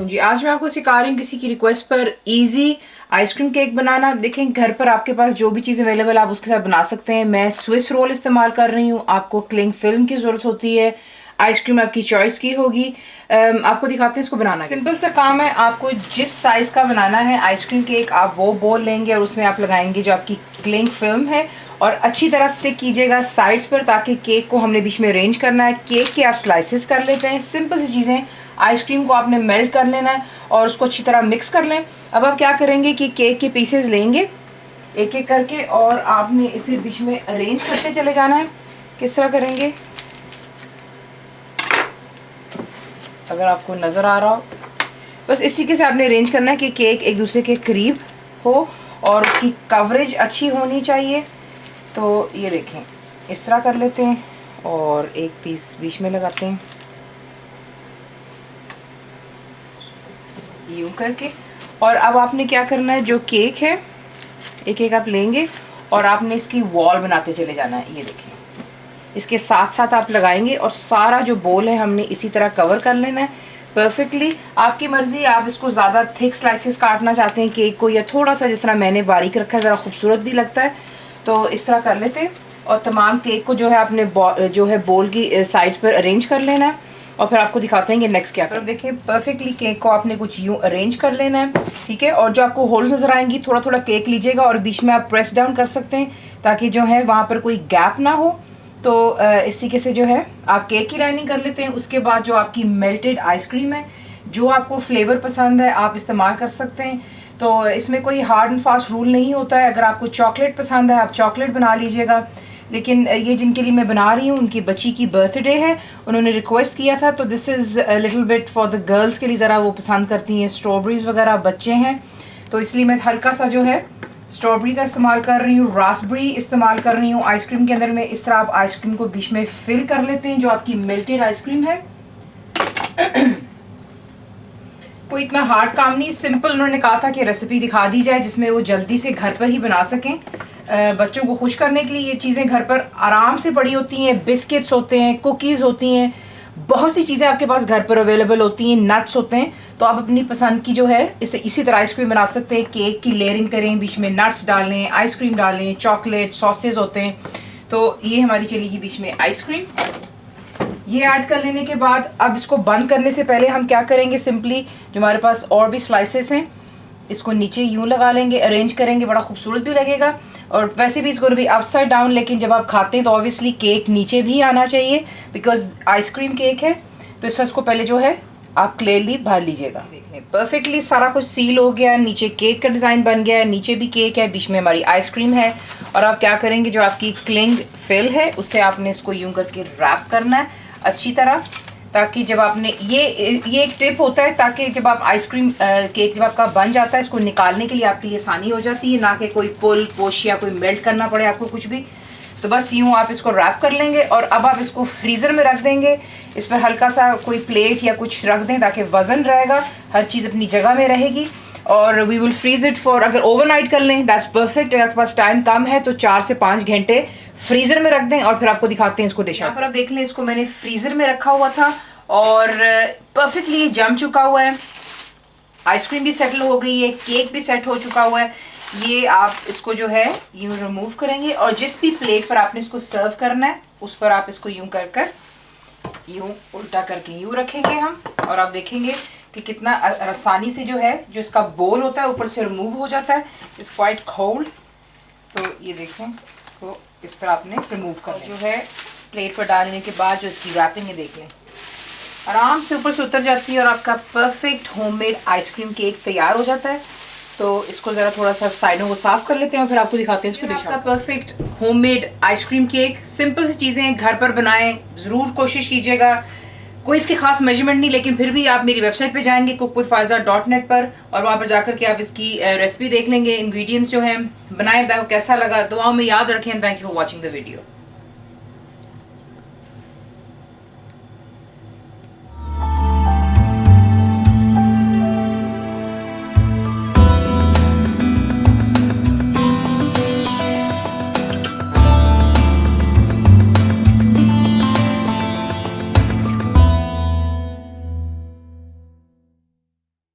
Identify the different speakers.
Speaker 1: वालेकुम जी। आज मैं आपको सिखा रही हूँ किसी की रिक्वेस्ट पर इजी आइसक्रीम केक बनाना। देखें घर पर आपके पास जो भी चीज़ अवेलेबल आप उसके साथ बना सकते हैं। मैं स्विस रोल इस्तेमाल कर रही हूँ। आपको क्लिंग फिल्म की ज़रूरत होती है। आइसक्रीम आपकी चॉइस की होगी। आपको दिखाते हैं इसको बनाना। सिंपल सा काम है। आपको जिस साइज़ का बनाना है आइसक्रीम केक आप वो बोल लेंगे और उसमें आप लगाएंगे जो आपकी क्लिंग फिल्म है और अच्छी तरह स्टिक कीजिएगा साइड्स पर, ताकि केक को हमने बीच में अरेंज करना है। केक के आप स्लाइसेस कर लेते हैं। सिंपल सी चीज़ें। आइसक्रीम को आपने मेल्ट कर लेना है और उसको अच्छी तरह मिक्स कर लें। अब आप क्या करेंगे कि केक के पीसेस लेंगे एक एक करके और आपने इसे बीच में अरेंज करते चले जाना है। किस तरह करेंगे, अगर आपको नज़र आ रहा हो, बस इस तरीके से आपने अरेंज करना है कि केक एक दूसरे के करीब हो और उसकी कवरेज अच्छी होनी चाहिए। तो ये देखें, इस तरह कर लेते हैं और एक पीस बीच में लगाते हैं यूं करके। और अब आपने क्या करना है, जो केक है एक एक आप लेंगे और आपने इसकी वॉल बनाते चले जाना है। ये देखें, इसके साथ साथ आप लगाएंगे और सारा जो बोल है हमने इसी तरह कवर कर लेना है परफेक्टली। आपकी मर्ज़ी, आप इसको ज़्यादा थिक स्लाइसेस काटना चाहते हैं केक को या थोड़ा सा जिस तरह मैंने बारीक रखा है, ज़रा खूबसूरत भी लगता है, तो इस तरह कर लेते हैं। और तमाम केक को जो है आपने जो है बोल की साइड्स पर अरेंज कर लेना है और फिर आपको दिखाते हैं कि नेक्स्ट क्या करें। देखिए परफेक्टली केक को आपने कुछ यूं अरेंज कर लेना है, ठीक है। और जो आपको होल्स नज़र आएंगी, थोड़ा थोड़ा केक लीजिएगा और बीच में आप प्रेस डाउन कर सकते हैं ताकि जो है वहाँ पर कोई गैप ना हो। तो इस तरीके से जो है आप केक की लाइनिंग कर लेते हैं। उसके बाद जो आपकी मेल्टेड आइसक्रीम है, जो आपको फ्लेवर पसंद है आप इस्तेमाल कर सकते हैं। तो इसमें कोई हार्ड एंड फास्ट रूल नहीं होता है। अगर आपको चॉकलेट पसंद है आप चॉकलेट बना लीजिएगा, लेकिन ये जिनके लिए मैं बना रही हूँ उनकी बच्ची की बर्थडे है, उन्होंने रिक्वेस्ट किया था, तो this is little bit for the girls के लिए। ज़रा वो पसंद करती हैं स्ट्रॉबेरीज़ वगैरह, बच्चे हैं, तो इसलिए मैं हल्का सा जो है स्ट्रॉबेरी का इस्तेमाल कर रही हूँ, रास्पबेरी इस्तेमाल कर रही हूँ आइसक्रीम के अंदर में। इस तरह आप आइसक्रीम को बीच में फिल कर लेते हैं जो आपकी मेल्टेड आइसक्रीम है। कोई इतना हार्ड काम नहीं, सिंपल उन्होंने कहा था कि रेसिपी दिखा दी जाए जिसमें वो जल्दी से घर पर ही बना सकें। बच्चों को खुश करने के लिए ये चीज़ें घर पर आराम से पड़ी होती हैं। बिस्किट्स होते हैं, कुकीज़ होती हैं, बहुत सी चीज़ें आपके पास घर पर अवेलेबल होती हैं, नट्स होते हैं। तो आप अपनी पसंद की जो है इसी तरह आइसक्रीम बना सकते हैं। केक की लेयरिंग करें, बीच में नट्स डालें, आइसक्रीम डालें, चॉकलेट सॉसेज होते हैं। तो ये हमारी चलेगी बीच में आइसक्रीम। ये ऐड कर लेने के बाद अब इसको बंद करने से पहले हम क्या करेंगे, सिंपली जो हमारे पास और भी स्लाइसेस हैं इसको नीचे यूं लगा लेंगे, अरेंज करेंगे, बड़ा खूबसूरत भी लगेगा। और वैसे भी इसको भी अपसाइड डाउन, लेकिन जब आप खाते हैं तो ऑब्वियसली केक नीचे भी आना चाहिए बिकॉज आइसक्रीम केक है। तो इसको पहले जो है आप क्लियरली भर लीजिएगा। देखने परफेक्टली सारा कुछ सील हो गया, नीचे केक का डिज़ाइन बन गया है, नीचे भी केक है, बीच में हमारी आइसक्रीम है। और आप क्या करेंगे, जो आपकी क्लिंग फिल है उससे आपने इसको यूं करके रैप करना है अच्छी तरह, ताकि जब आपने ये एक टिप होता है, ताकि जब आप आइसक्रीम केक जब आपका बन जाता है इसको निकालने के लिए आपके लिए आसानी हो जाती है, ना कि कोई पुल पुश या कोई मेल्ट करना पड़े आपको कुछ भी। तो बस यूँ आप इसको रैप कर लेंगे और अब आप इसको फ्रीज़र में रख देंगे। इस पर हल्का सा कोई प्लेट या कुछ रख दें ताकि वज़न रहेगा, हर चीज़ अपनी जगह में रहेगी। और we will freeze it for, अगर ओवरनाइट कर लें दैट्स परफेक्ट। अगर आपके पास टाइम कम है तो 4 से 5 घंटे फ्रीज़र में रख दें। और फिर आपको दिखाते हैं इसको डिश। यहाँ पर आप देख लें, इसको मैंने फ्रीज़र में रखा हुआ था और परफेक्टली जम चुका हुआ है। आइसक्रीम भी सेटल हो गई है, केक भी सेट हो चुका हुआ है। ये आप इसको जो है यूँ रिमूव करेंगे और जिस भी प्लेट पर आपने इसको सर्व करना है उस पर आप इसको यूँ कर कर यूँ उल्टा करके यूँ रखेंगे हम। और आप देखेंगे कि कितना आसानी से जो है जो इसका बोल होता है ऊपर से रिमूव हो जाता है। It's quite cold. तो ये देखें, इसको इस तरह आपने रिमूव कर जो है प्लेट पर डालने के बाद जो इसकी रैपिंग है देख लें, आराम से ऊपर से उतर जाती है और आपका परफेक्ट होममेड आइसक्रीम केक तैयार हो जाता है। तो इसको ज़रा थोड़ा सा साइडों को साफ कर लेते हैं और फिर आपको दिखाते हैं इसको डिश। आपका perfect homemade ice cream cake, simple सी चीज़ें घर पर बनाएं, ज़रूर कोशिश कीजिएगा। कोई इसके खास मेजरमेंट नहीं, लेकिन फिर भी आप मेरी वेबसाइट पे जाएंगे cookWithFaiza.net पर और वहाँ पर जाकर के आप इसकी रेसिपी देख लेंगे, इंग्रेडिएंट्स जो हैं। बनाएं, कैसा लगा दुआओं में याद रखें। Thank you for watching the video.